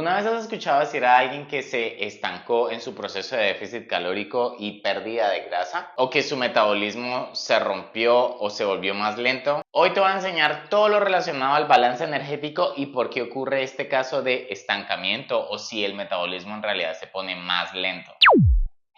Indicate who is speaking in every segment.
Speaker 1: ¿Alguna vez has escuchado decir a alguien que se estancó en su proceso de déficit calórico y pérdida de grasa? ¿O que su metabolismo se rompió o se volvió más lento? Hoy te voy a enseñar todo lo relacionado al balance energético y por qué ocurre este caso de estancamiento o si el metabolismo en realidad se pone más lento.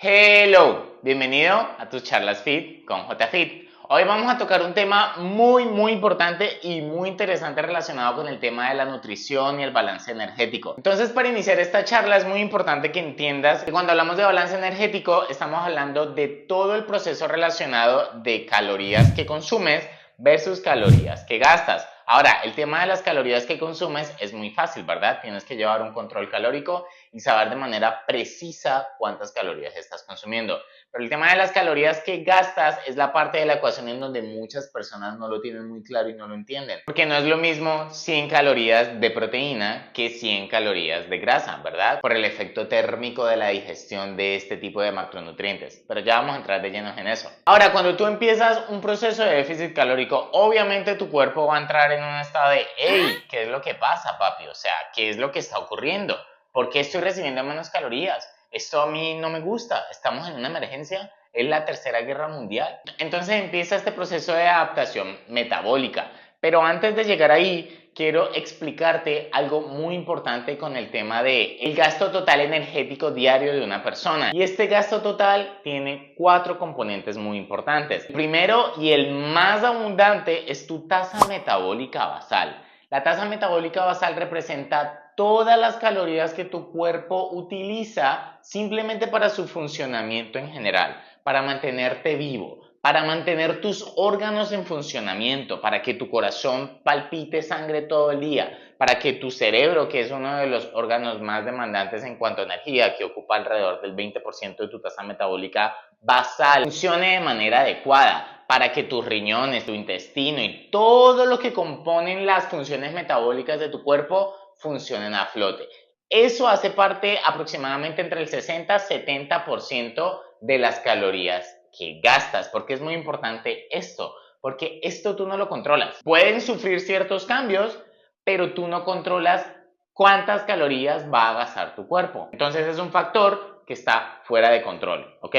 Speaker 1: Hello, bienvenido a tus charlas Fit con JFit. Hoy vamos a tocar un tema muy importante y muy interesante relacionado con el tema de la nutrición y el balance energético. Entonces, para iniciar esta charla es muy importante que entiendas que cuando hablamos de balance energético estamos hablando de todo el proceso relacionado de calorías que consumes versus calorías que gastas. Ahora, el tema de las calorías que consumes es muy fácil, ¿verdad? Tienes que llevar un control calórico y saber de manera precisa cuántas calorías estás consumiendo. Pero el tema de las calorías que gastas es la parte de la ecuación en donde muchas personas no lo tienen muy claro y no lo entienden. Porque no es lo mismo 100 calorías de proteína que 100 calorías de grasa, ¿verdad? Por el efecto térmico de la digestión de este tipo de macronutrientes. Pero ya vamos a entrar de llenos en eso. Ahora, cuando tú empiezas un proceso de déficit calórico, obviamente tu cuerpo va a entrar en un estado de hey, ¿qué es lo que pasa, papi? O sea, ¿qué es lo que está ocurriendo? ¿Por qué estoy recibiendo menos calorías? Esto a mí no me gusta, estamos en una emergencia, es la tercera guerra mundial. Entonces empieza este proceso de adaptación metabólica. Pero antes de llegar ahí, quiero explicarte algo muy importante con el tema de el gasto total energético diario de una persona. Y este gasto total tiene 4 componentes muy importantes. El primero y el más abundante es tu tasa metabólica basal. La tasa metabólica basal representa todas las calorías que tu cuerpo utiliza simplemente para su funcionamiento en general, para mantenerte vivo, para mantener tus órganos en funcionamiento, para que tu corazón palpite sangre todo el día, para que tu cerebro, que es uno de los órganos más demandantes en cuanto a energía, que ocupa alrededor del 20% de tu tasa metabólica basal, funcione de manera adecuada, para que tus riñones, tu intestino y todo lo que componen las funciones metabólicas de tu cuerpo funcionen a flote. Eso hace parte aproximadamente entre el 60-70% de las calorías que gastas. Porque es muy importante esto, porque esto tú no lo controlas. Pueden sufrir ciertos cambios, pero tú no controlas cuántas calorías va a gastar tu cuerpo. Entonces es un factor que está fuera de control, ¿ok?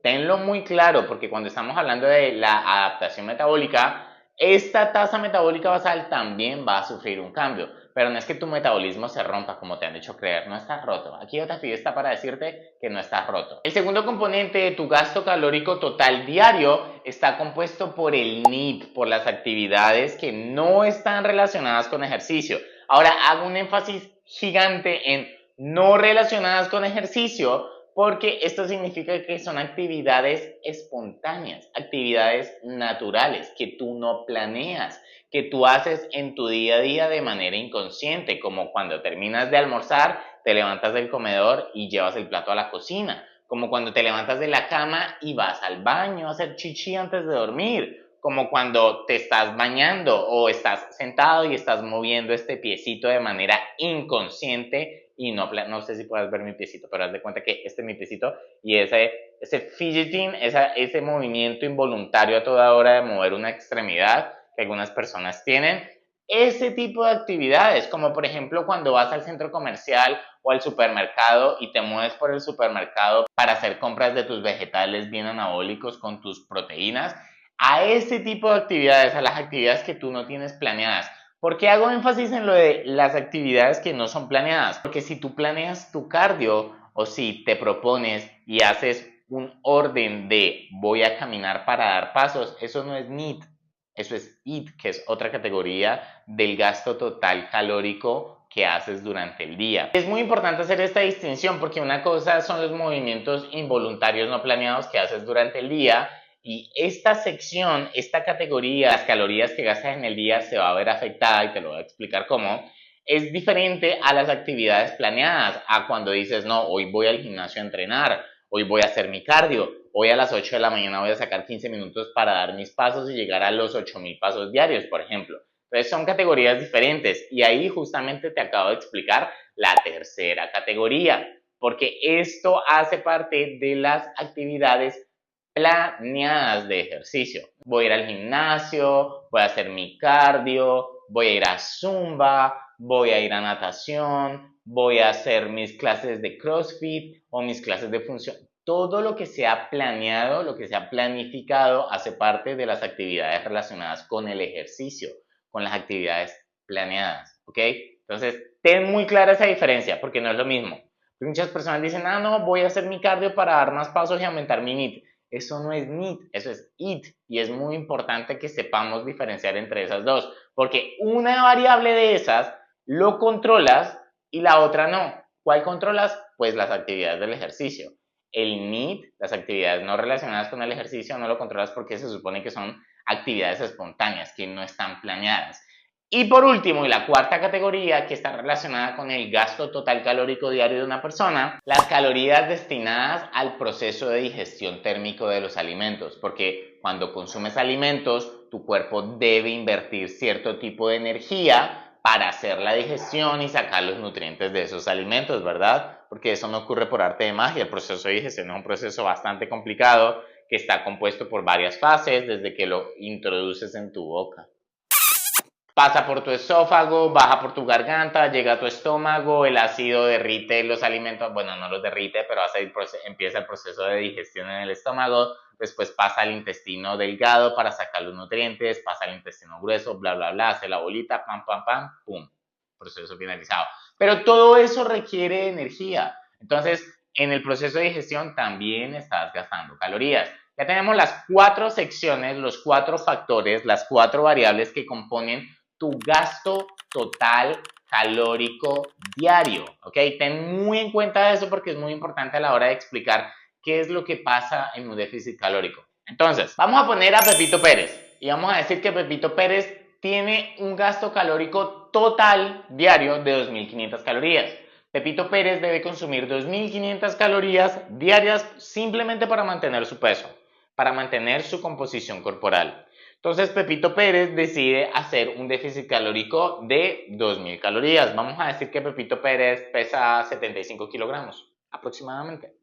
Speaker 1: Tenlo muy claro, porque cuando estamos hablando de la adaptación metabólica, esta tasa metabólica basal también va a sufrir un cambio. Pero no es que tu metabolismo se rompa como te han hecho creer, no estás roto. Aquí JFit está para decirte que no estás roto. El segundo componente de tu gasto calórico total diario está compuesto por el NEAT, por las actividades que no están relacionadas con ejercicio. Ahora hago un énfasis gigante en no relacionadas con ejercicio, porque esto significa que son actividades espontáneas, actividades naturales que tú no planeas, que tú haces en tu día a día de manera inconsciente, como cuando terminas de almorzar, te levantas del comedor y llevas el plato a la cocina, como cuando te levantas de la cama y vas al baño a hacer chichi antes de dormir, como cuando te estás bañando o estás sentado y estás moviendo este piecito de manera inconsciente y no sé si puedes ver mi piecito, pero haz de cuenta que este es mi piecito y ese fidgeting, ese movimiento involuntario a toda hora de mover una extremidad que algunas personas tienen, ese tipo de actividades, como por ejemplo cuando vas al centro comercial o al supermercado y te mueves por el supermercado para hacer compras de tus vegetales bien anabólicos con tus proteínas, a ese tipo de actividades, a las actividades que tú no tienes planeadas. ¿Por qué hago énfasis en lo de las actividades que no son planeadas? Porque si tú planeas tu cardio o si te propones y haces un orden de voy a caminar para dar pasos, eso no es NEAT, eso es EAT, que es otra categoría del gasto total calórico que haces durante el día. Es muy importante hacer esta distinción porque una cosa son los movimientos involuntarios no planeados que haces durante el día y esta sección, esta categoría, las calorías que gastas en el día se va a ver afectada y te lo voy a explicar cómo. Es diferente a las actividades planeadas, a cuando dices, no, hoy voy al gimnasio a entrenar, hoy voy a hacer mi cardio, hoy a las 8 de la mañana voy a sacar 15 minutos para dar mis pasos y llegar a los 8,000 pasos diarios, por ejemplo. Entonces son categorías diferentes y ahí justamente te acabo de explicar la tercera categoría, porque esto hace parte de las actividades planeadas de ejercicio. Voy a ir al gimnasio, voy a hacer mi cardio, voy a ir a zumba, voy a ir a natación, voy a hacer mis clases de CrossFit o mis clases de función. Todo lo que se ha planeado, lo que se ha planificado, hace parte de las actividades relacionadas con el ejercicio, con las actividades planeadas, ¿ok? Entonces, ten muy clara esa diferencia, porque no es lo mismo. Muchas personas dicen, ah, no, voy a hacer mi cardio para dar más pasos y aumentar mi NEAT. Eso no es NEAT, eso es IT. Y es muy importante que sepamos diferenciar entre esas dos, porque una variable de esas lo controlas y la otra no. ¿Cuál controlas? Pues las actividades del ejercicio. El NEAT, las actividades no relacionadas con el ejercicio, no lo controlas porque se supone que son actividades espontáneas, que no están planeadas. Y por último, y la cuarta categoría que está relacionada con el gasto total calórico diario de una persona, las calorías destinadas al proceso de digestión térmico de los alimentos, porque cuando consumes alimentos, tu cuerpo debe invertir cierto tipo de energía para hacer la digestión y sacar los nutrientes de esos alimentos, ¿verdad? Porque eso no ocurre por arte de magia, el proceso de digestión es un proceso bastante complicado que está compuesto por varias fases desde que lo introduces en tu boca. Pasa por tu esófago, baja por tu garganta, llega a tu estómago, el ácido derrite los alimentos, bueno, no los derrite, pero empieza el proceso de digestión en el estómago, después pasa al intestino delgado para sacar los nutrientes, pasa al intestino grueso, bla, bla, bla, hace la bolita, pam, pam, pam, pum, proceso finalizado. Pero todo eso requiere energía, entonces en el proceso de digestión también estás gastando calorías. Ya tenemos las 4 secciones, los 4 factores, las 4 variables que componen tu gasto total calórico diario, ¿ok? Ten muy en cuenta eso porque es muy importante a la hora de explicar qué es lo que pasa en un déficit calórico. Entonces, vamos a poner a Pepito Pérez y vamos a decir que Pepito Pérez tiene un gasto calórico total diario de 2.500 calorías. Pepito Pérez debe consumir 2.500 calorías diarias simplemente para mantener su peso, para mantener su composición corporal. Entonces Pepito Pérez decide hacer un déficit calórico de 2.000 calorías. Vamos a decir que Pepito Pérez pesa 75 kilogramos aproximadamente.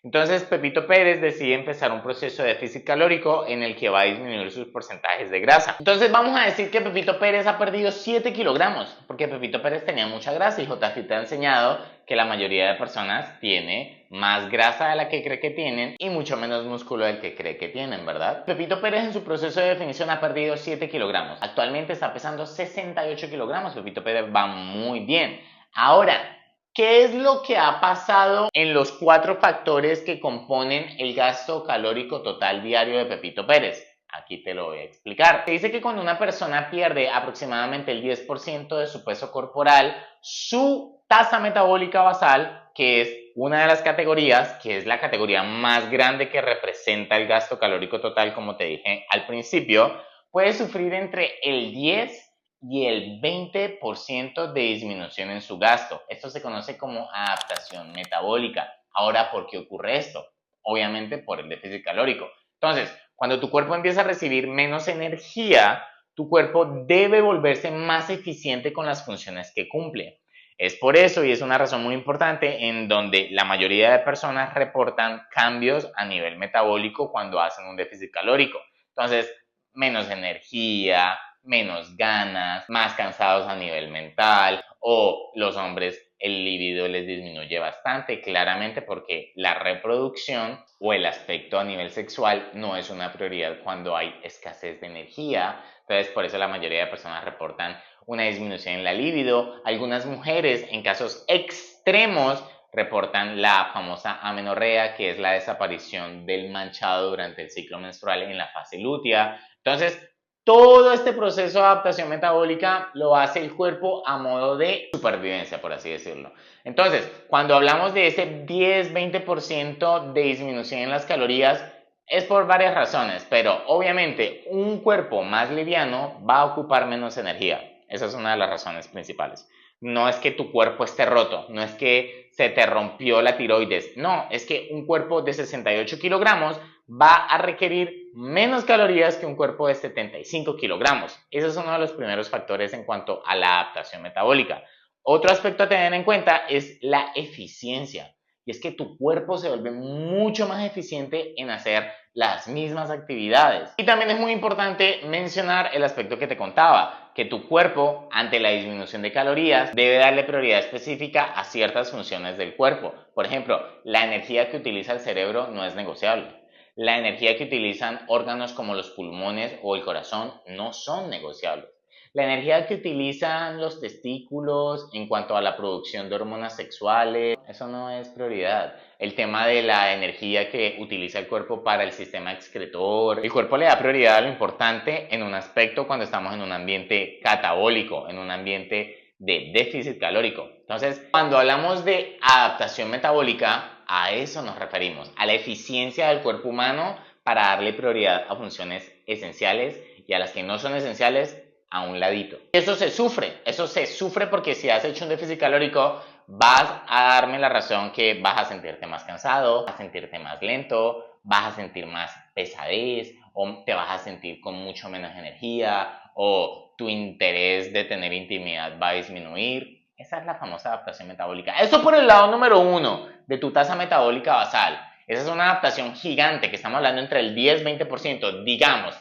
Speaker 1: Entonces Pepito Pérez decide empezar un proceso de déficit calórico en el que va a disminuir sus porcentajes de grasa. Entonces vamos a decir que Pepito Pérez ha perdido 7 kilogramos porque Pepito Pérez tenía mucha grasa y JFit te ha enseñado que la mayoría de personas tiene más grasa de la que cree que tienen y mucho menos músculo del que cree que tienen, ¿verdad? Pepito Pérez en su proceso de definición ha perdido 7 kilogramos. Actualmente está pesando 68 kilogramos. Pepito Pérez va muy bien. Ahora, ¿qué es lo que ha pasado en los 4 factores que componen el gasto calórico total diario de Pepito Pérez? Aquí te lo voy a explicar. Se dice que cuando una persona pierde aproximadamente el 10% de su peso corporal, su tasa metabólica basal, que es una de las categorías, que es la categoría más grande que representa el gasto calórico total, como te dije al principio, puede sufrir entre el 10 y el 20% de disminución en su gasto. Esto se conoce como adaptación metabólica. Ahora, ¿por qué ocurre esto? Obviamente por el déficit calórico. Entonces, cuando tu cuerpo empieza a recibir menos energía, tu cuerpo debe volverse más eficiente con las funciones que cumple. Es por eso, y es una razón muy importante, en donde la mayoría de personas reportan cambios a nivel metabólico cuando hacen un déficit calórico. Entonces, menos energía, menos ganas, más cansados a nivel mental, o los hombres el libido les disminuye bastante, claramente porque la reproducción o el aspecto a nivel sexual no es una prioridad cuando hay escasez de energía. Entonces, por eso la mayoría de personas reportan una disminución en la libido. Algunas mujeres, en casos extremos, reportan la famosa amenorrea, que es la desaparición del manchado durante el ciclo menstrual en la fase lútea. Entonces, todo este proceso de adaptación metabólica lo hace el cuerpo a modo de supervivencia, por así decirlo. Entonces, cuando hablamos de ese 10-20% de disminución en las calorías, es por varias razones, pero obviamente un cuerpo más liviano va a ocupar menos energía. Esa es una de las razones principales. No es que tu cuerpo esté roto, no es que se te rompió la tiroides, no, es que un cuerpo de 68 kilogramos va a requerir menos calorías que un cuerpo de 75 kilogramos. Ese es uno de los primeros factores en cuanto a la adaptación metabólica. Otro aspecto a tener en cuenta es la eficiencia. Y es que tu cuerpo se vuelve mucho más eficiente en hacer las mismas actividades. Y también es muy importante mencionar el aspecto que te contaba, que tu cuerpo, ante la disminución de calorías, debe darle prioridad específica a ciertas funciones del cuerpo. Por ejemplo, la energía que utiliza el cerebro no es negociable. La energía que utilizan órganos como los pulmones o el corazón no son negociables. La energía que utilizan los testículos en cuanto a la producción de hormonas sexuales, eso no es prioridad. El tema de la energía que utiliza el cuerpo para el sistema excretor, el cuerpo le da prioridad a lo importante en un aspecto cuando estamos en un ambiente catabólico, en un ambiente de déficit calórico. Entonces, cuando hablamos de adaptación metabólica, a eso nos referimos, a la eficiencia del cuerpo humano para darle prioridad a funciones esenciales y a las que no son esenciales a un ladito. Eso se sufre porque si has hecho un déficit calórico vas a darme la razón que vas a sentirte más cansado, vas a sentirte más lento, vas a sentir más pesadez o te vas a sentir con mucho menos energía o tu interés de tener intimidad va a disminuir. Esa es la famosa adaptación metabólica. Eso por el lado número 1 de tu tasa metabólica basal. Esa es una adaptación gigante que estamos hablando entre el 10-20%.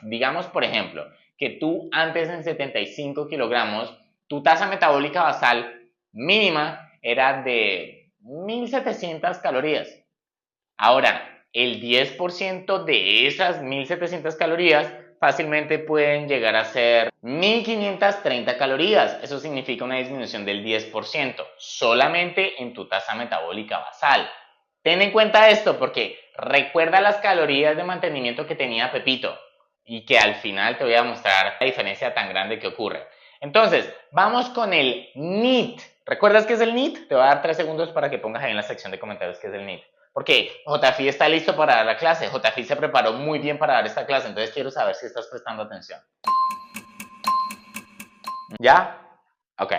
Speaker 1: Digamos por ejemplo, que tú antes en 75 kilogramos, tu tasa metabólica basal mínima era de 1700 calorías. Ahora, el 10% de esas 1700 calorías fácilmente pueden llegar a ser 1530 calorías. Eso significa una disminución del 10% solamente en tu tasa metabólica basal. Ten en cuenta esto porque recuerda las calorías de mantenimiento que tenía Pepito y que al final te voy a mostrar la diferencia tan grande que ocurre. Entonces, vamos con el NEAT. ¿Recuerdas qué es el NEAT? Te voy a dar 3 segundos para que pongas ahí en la sección de comentarios qué es el NEAT. Porque JFI está listo para dar la clase. JFI se preparó muy bien para dar esta clase, entonces quiero saber si estás prestando atención. ¿Ya? Ok.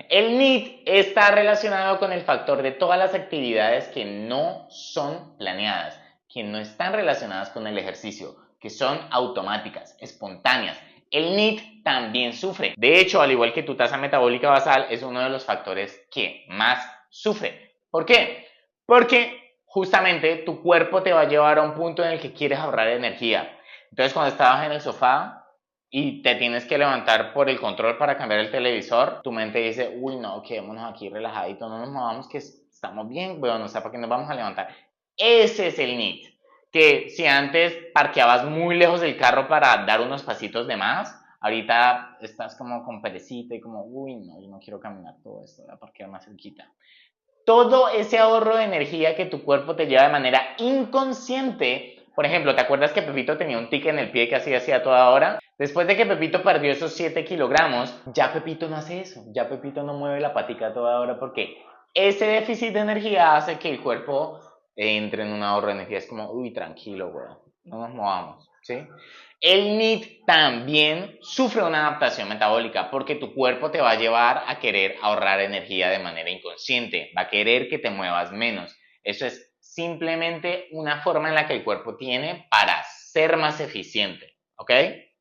Speaker 1: El NEAT está relacionado con el factor de todas las actividades que no son planeadas, que no están relacionadas con el ejercicio, que son automáticas, espontáneas. El NEAT también sufre. De hecho, al igual que tu tasa metabólica basal, es uno de los factores que más sufre. ¿Por qué? Porque justamente tu cuerpo te va a llevar a un punto en el que quieres ahorrar energía. Entonces, cuando estabas en el sofá y te tienes que levantar por el control para cambiar el televisor, tu mente dice, uy, no, quedémonos aquí relajaditos, no nos movamos, que estamos bien, bueno, o sea, ¿para qué nos vamos a levantar? Ese es el NEAT, que si antes parqueabas muy lejos del carro para dar unos pasitos de más, ahorita estás como con perecita y como, uy, no, yo no quiero caminar todo esto, voy a parquear más cerquita. Todo ese ahorro de energía que tu cuerpo te lleva de manera inconsciente. Por ejemplo, ¿te acuerdas que Pepito tenía un tic en el pie que hacía toda hora? Después de que Pepito perdió esos 7 kilogramos, ya Pepito no hace eso. Ya Pepito no mueve la patica toda hora porque ese déficit de energía hace que el cuerpo entre en un ahorro de energía. Es como, uy, tranquilo, weón, no nos movamos, ¿sí? El NEAT también sufre una adaptación metabólica porque tu cuerpo te va a llevar a querer ahorrar energía de manera inconsciente, va a querer que te muevas menos. Eso es simplemente una forma en la que el cuerpo tiene para ser más eficiente, ¿ok?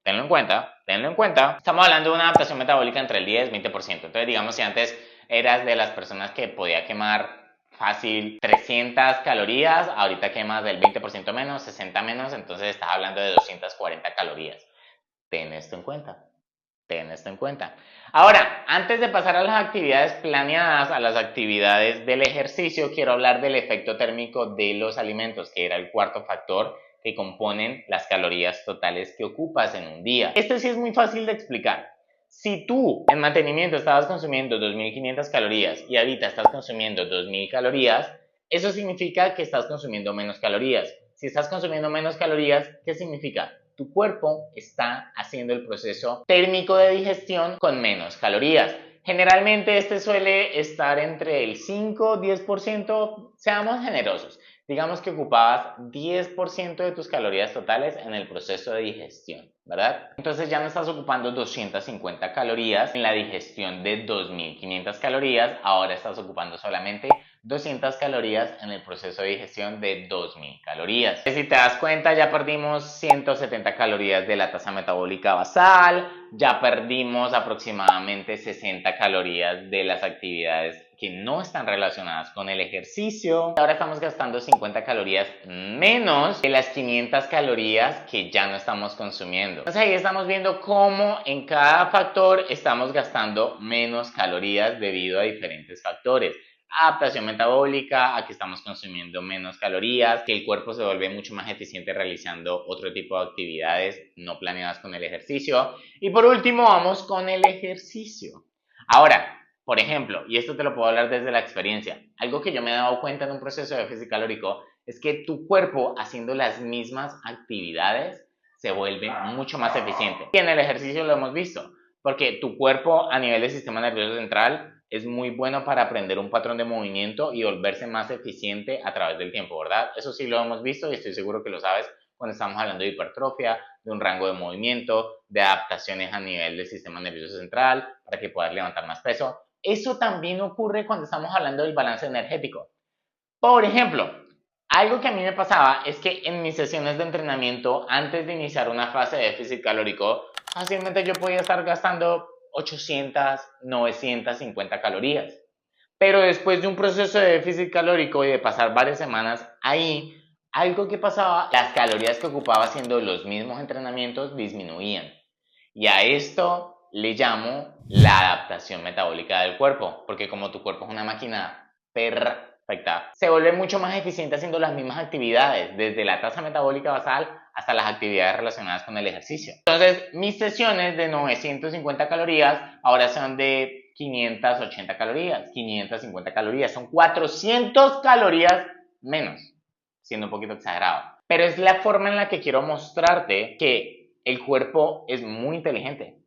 Speaker 1: Tenlo en cuenta, tenlo en cuenta. Estamos hablando de una adaptación metabólica entre el 10 y 20%. Entonces, digamos, si antes eras de las personas que podía quemar fácil 300 calorías, ahorita quemas del 20% menos, 60 menos, entonces estás hablando de 240 calorías. Ten esto en cuenta. Ten esto en cuenta. Ahora, antes de pasar a las actividades planeadas, a las actividades del ejercicio, quiero hablar del efecto térmico de los alimentos, que era el cuarto factor que componen las calorías totales que ocupas en un día. Este sí es muy fácil de explicar. Si tú en mantenimiento estabas consumiendo 2500 calorías y ahorita estás consumiendo 2000 calorías, eso significa que estás consumiendo menos calorías. Si estás consumiendo menos calorías, ¿qué significa? Tu cuerpo está haciendo el proceso térmico de digestión con menos calorías. Generalmente este suele estar entre el 5-10%, seamos generosos. Digamos que ocupabas 10% de tus calorías totales en el proceso de digestión, ¿verdad? Entonces ya no estás ocupando 250 calorías en la digestión de 2500 calorías, ahora estás ocupando solamente 200 calorías en el proceso de digestión de 2000 calorías. Si te das cuenta, ya perdimos 170 calorías de la tasa metabólica basal, ya perdimos aproximadamente 60 calorías de las actividades que no están relacionadas con el ejercicio. Ahora estamos gastando 50 calorías menos de las 500 calorías que ya no estamos consumiendo. Entonces ahí estamos viendo cómo en cada factor estamos gastando menos calorías debido a diferentes factores. Adaptación metabólica, aquí estamos consumiendo menos calorías, que el cuerpo se vuelve mucho más eficiente realizando otro tipo de actividades no planeadas con el ejercicio. Y por último vamos con el ejercicio. Ahora, por ejemplo, y esto te lo puedo hablar desde la experiencia, algo que yo me he dado cuenta en un proceso de déficit calórico es que tu cuerpo haciendo las mismas actividades se vuelve mucho más eficiente. Y en el ejercicio lo hemos visto, porque tu cuerpo a nivel del sistema nervioso central es muy bueno para aprender un patrón de movimiento y volverse más eficiente a través del tiempo, ¿verdad? Eso sí lo hemos visto y estoy seguro que lo sabes cuando estamos hablando de hipertrofia, de un rango de movimiento, de adaptaciones a nivel del sistema nervioso central para que puedas levantar más peso. Eso también ocurre cuando estamos hablando del balance energético. Por ejemplo, algo que a mí me pasaba es que en mis sesiones de entrenamiento, antes de iniciar una fase de déficit calórico, fácilmente yo podía estar gastando 800, 950 calorías. Pero después de un proceso de déficit calórico y de pasar varias semanas ahí, algo que pasaba, las calorías que ocupaba haciendo los mismos entrenamientos disminuían. Y a esto le llamo la adaptación metabólica del cuerpo, porque como tu cuerpo es una máquina perfecta, se vuelve mucho más eficiente haciendo las mismas actividades, desde la tasa metabólica basal hasta las actividades relacionadas con el ejercicio. Entonces, mis sesiones de 950 calorías ahora son de 580 calorías, 550 calorías, son 400 calorías menos, siendo un poquito exagerado. Pero es la forma en la que quiero mostrarte que el cuerpo es muy inteligente.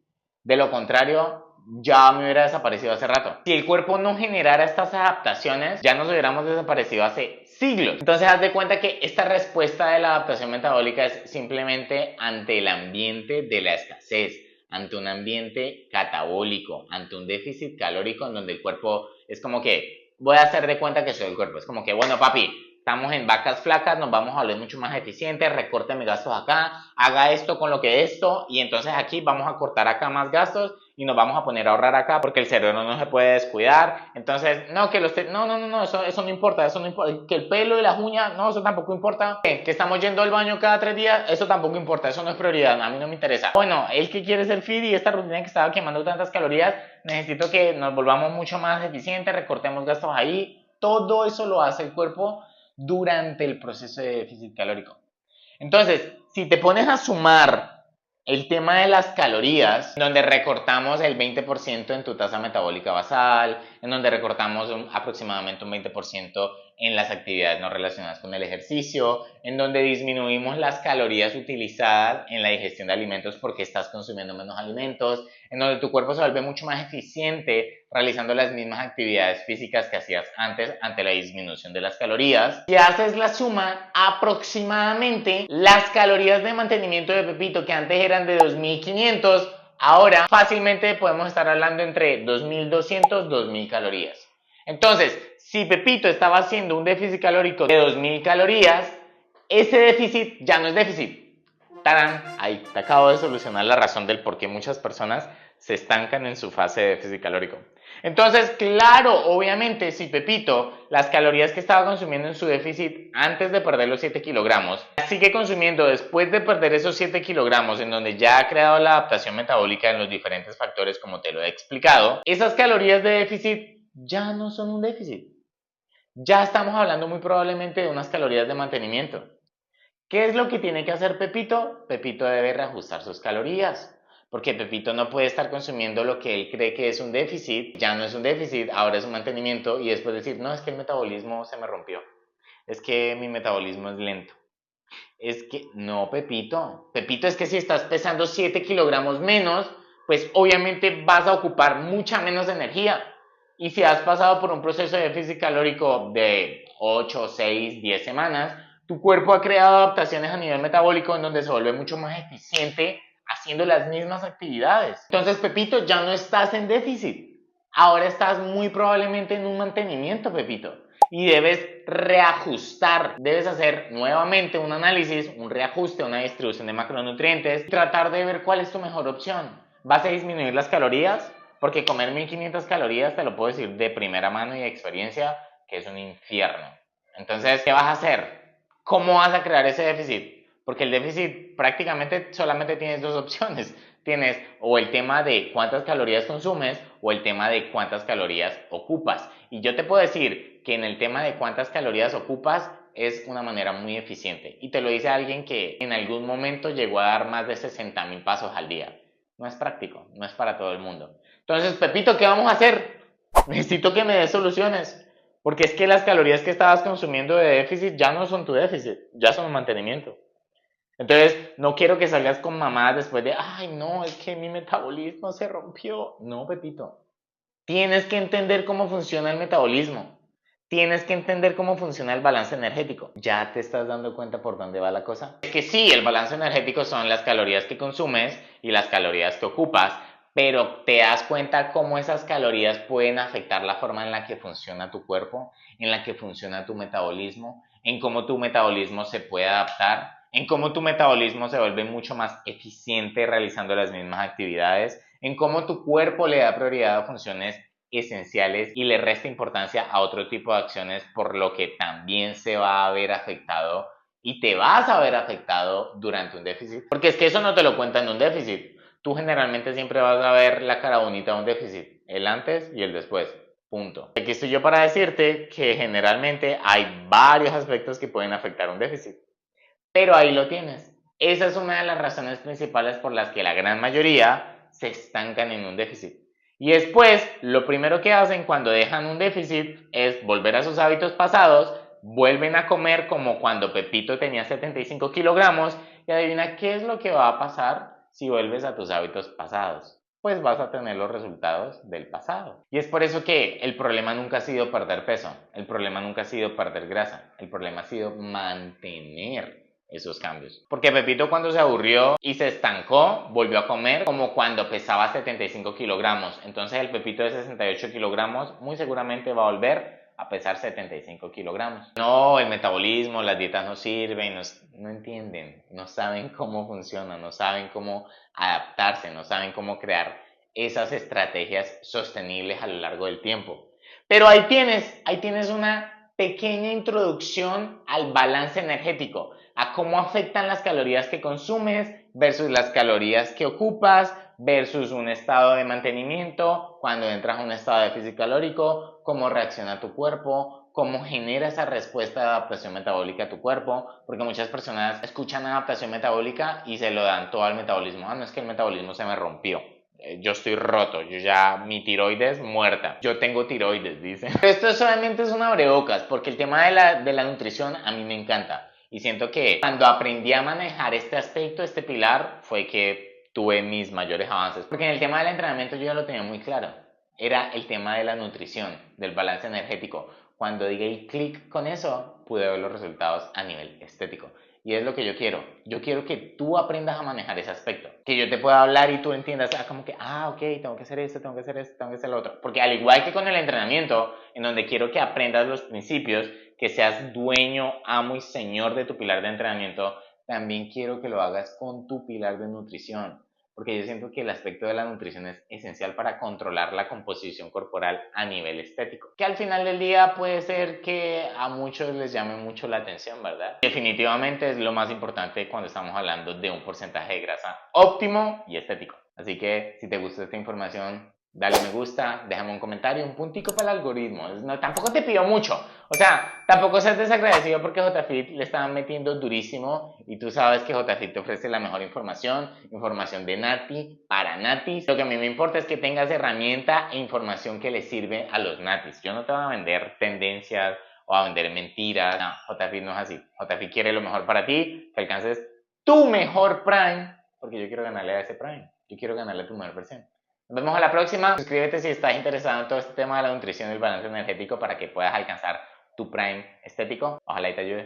Speaker 1: De lo contrario, ya me hubiera desaparecido hace rato. Si el cuerpo no generara estas adaptaciones, ya nos hubiéramos desaparecido hace siglos. Entonces, haz de cuenta que esta respuesta de la adaptación metabólica es simplemente ante el ambiente de la escasez, ante un ambiente catabólico, ante un déficit calórico en donde el cuerpo es como que voy a hacer de cuenta que soy el cuerpo. Es como que, bueno, papi, estamos en vacas flacas, nos vamos a volver mucho más eficientes, recorte mis gastos acá, haga esto con lo que esto, y entonces aquí vamos a cortar acá más gastos y nos vamos a poner a ahorrar acá porque el cerebro no se puede descuidar. Entonces, no, que eso no importa, que el pelo y las uñas, no, eso tampoco importa. Que estamos yendo al baño cada 3 días, eso tampoco importa, eso no es prioridad, a mí no me interesa. Bueno, el que quiere ser fit y esta rutina que estaba quemando tantas calorías, necesito que nos volvamos mucho más eficientes, recortemos gastos ahí. Todo eso lo hace el cuerpo durante el proceso de déficit calórico. Entonces, si te pones a sumar el tema de las calorías, en donde recortamos el 20% en tu tasa metabólica basal, en donde recortamos aproximadamente un 20% en las actividades no relacionadas con el ejercicio, en donde disminuimos las calorías utilizadas en la digestión de alimentos porque estás consumiendo menos alimentos, en donde tu cuerpo se vuelve mucho más eficiente realizando las mismas actividades físicas que hacías antes ante la disminución de las calorías. Si haces la suma, aproximadamente las calorías de mantenimiento de Pepito que antes eran de 2500, ahora fácilmente podemos estar hablando entre 2200, 2000 calorías. Entonces, si Pepito estaba haciendo un déficit calórico de 2000 calorías, ese déficit ya no es déficit. ¡Tarán! Ahí te acabo de solucionar la razón del por qué muchas personas se estancan en su fase de déficit calórico. Entonces, claro, obviamente, si Pepito, las calorías que estaba consumiendo en su déficit antes de perder los 7 kilogramos, sigue consumiendo después de perder esos 7 kilogramos, en donde ya ha creado la adaptación metabólica en los diferentes factores, como te lo he explicado, esas calorías de déficit ya no son un déficit. Ya estamos hablando muy probablemente de unas calorías de mantenimiento. ¿Qué es lo que tiene que hacer Pepito? Pepito debe reajustar sus calorías. Porque Pepito no puede estar consumiendo lo que él cree que es un déficit, ya no es un déficit, ahora es un mantenimiento, y después decir, no, es que el metabolismo se me rompió, es que mi metabolismo es lento. Es que, no, Pepito es que si estás pesando 7 kilogramos menos, pues obviamente vas a ocupar mucha menos energía. Y si has pasado por un proceso de déficit calórico de 8, 6, 10 semanas, tu cuerpo ha creado adaptaciones a nivel metabólico en donde se vuelve mucho más eficiente haciendo las mismas actividades. Entonces, Pepito, ya no estás en déficit. Ahora estás muy probablemente en un mantenimiento, Pepito. Y debes reajustar, debes hacer nuevamente un análisis, un reajuste, una distribución de macronutrientes, tratar de ver cuál es tu mejor opción. ¿Vas a disminuir las calorías? porque comer 1500 calorías, te lo puedo decir de primera mano y de experiencia, que es un infierno. Entonces, ¿qué vas a hacer? ¿Cómo vas a crear ese déficit? Porque el déficit prácticamente solamente tienes dos opciones. Tienes o el tema de cuántas calorías consumes o el tema de cuántas calorías ocupas. Y yo te puedo decir que en el tema de cuántas calorías ocupas es una manera muy eficiente. Y te lo dice alguien que en algún momento llegó a dar más de 60.000 pasos al día. No es práctico, no es para todo el mundo. Entonces, Pepito, ¿qué vamos a hacer? Necesito que me des soluciones. Porque es que las calorías que estabas consumiendo de déficit ya no son tu déficit, ya son mantenimiento. Entonces, no quiero que salgas con mamadas después de, ay, no, es que mi metabolismo se rompió. No, Pepito. Tienes que entender cómo funciona el metabolismo. Tienes que entender cómo funciona el balance energético. ¿Ya te estás dando cuenta por dónde va la cosa? Es que sí, el balance energético son las calorías que consumes y las calorías que ocupas, pero ¿te das cuenta cómo esas calorías pueden afectar la forma en la que funciona tu cuerpo, en la que funciona tu metabolismo, en cómo tu metabolismo se puede adaptar, en cómo tu metabolismo se vuelve mucho más eficiente realizando las mismas actividades, en cómo tu cuerpo le da prioridad a funciones esenciales y le resta importancia a otro tipo de acciones, por lo que también se va a ver afectado y te vas a ver afectado durante un déficit? Porque es que eso no te lo cuentan en un déficit. Tú generalmente siempre vas a ver la cara bonita de un déficit, el antes y el después. Punto. Aquí estoy yo para decirte que generalmente hay varios aspectos que pueden afectar un déficit. Pero ahí lo tienes. Esa es una de las razones principales por las que la gran mayoría se estancan en un déficit. Y después, lo primero que hacen cuando dejan un déficit es volver a sus hábitos pasados, vuelven a comer como cuando Pepito tenía 75 kilogramos y adivina qué es lo que va a pasar si vuelves a tus hábitos pasados. Pues vas a tener los resultados del pasado. Y es por eso que el problema nunca ha sido perder peso, el problema nunca ha sido perder grasa, el problema ha sido mantener esos cambios. Porque Pepito, cuando se aburrió y se estancó, volvió a comer como cuando pesaba 75 kilogramos. Entonces el Pepito de 68 kilogramos muy seguramente va a volver a pesar 75 kilogramos. No, el metabolismo, las dietas no sirven, no entienden, no saben cómo funciona, no saben cómo adaptarse, no saben cómo crear esas estrategias sostenibles a lo largo del tiempo. Pero ahí tienes una pequeña introducción al balance energético, a cómo afectan las calorías que consumes versus las calorías que ocupas versus un estado de mantenimiento, cuando entras a un estado de déficit calórico, cómo reacciona tu cuerpo, cómo genera esa respuesta de adaptación metabólica a tu cuerpo, porque muchas personas escuchan adaptación metabólica y se lo dan todo al metabolismo. Ah, no, es que el metabolismo se me rompió. Yo estoy roto, yo ya, mi tiroides muerta, yo tengo tiroides, dice. Esto solamente es un abrebocas, porque el tema de la nutrición a mí me encanta. Y siento que cuando aprendí a manejar este aspecto, este pilar, fue que tuve mis mayores avances. Porque en el tema del entrenamiento yo ya lo tenía muy claro. Era el tema de la nutrición, del balance energético. Cuando di clic con eso, pude ver los resultados a nivel estético. Y es lo que yo quiero. Yo quiero que tú aprendas a manejar ese aspecto. Que yo te pueda hablar y tú entiendas, como que, ok, tengo que hacer esto, tengo que hacer esto, tengo que hacer lo otro. Porque al igual que con el entrenamiento, en donde quiero que aprendas los principios, que seas dueño, amo y señor de tu pilar de entrenamiento, también quiero que lo hagas con tu pilar de nutrición. Porque yo siento que el aspecto de la nutrición es esencial para controlar la composición corporal a nivel estético. Que al final del día puede ser que a muchos les llame mucho la atención, ¿verdad? Definitivamente es lo más importante cuando estamos hablando de un porcentaje de grasa óptimo y estético. Así que si te gustó esta información, dale me gusta, déjame un comentario, un puntico para el algoritmo. No, tampoco te pido mucho. O sea, tampoco seas desagradecido porque JFit le estaban metiendo durísimo y tú sabes que JFit te ofrece la mejor información, información de Nati para natis. Lo que a mí me importa es que tengas herramienta e información que le sirve a los natis. Yo no te voy a vender tendencias o a vender mentiras. No, JFit no es así. JFit quiere lo mejor para ti, que alcances tu mejor prime, porque yo quiero ganarle a ese prime. Yo quiero ganarle a tu mejor versión. Nos vemos a la próxima. Suscríbete si estás interesado en todo este tema de la nutrición y el balance energético para que puedas alcanzar tu prime estético. Ojalá y te ayude.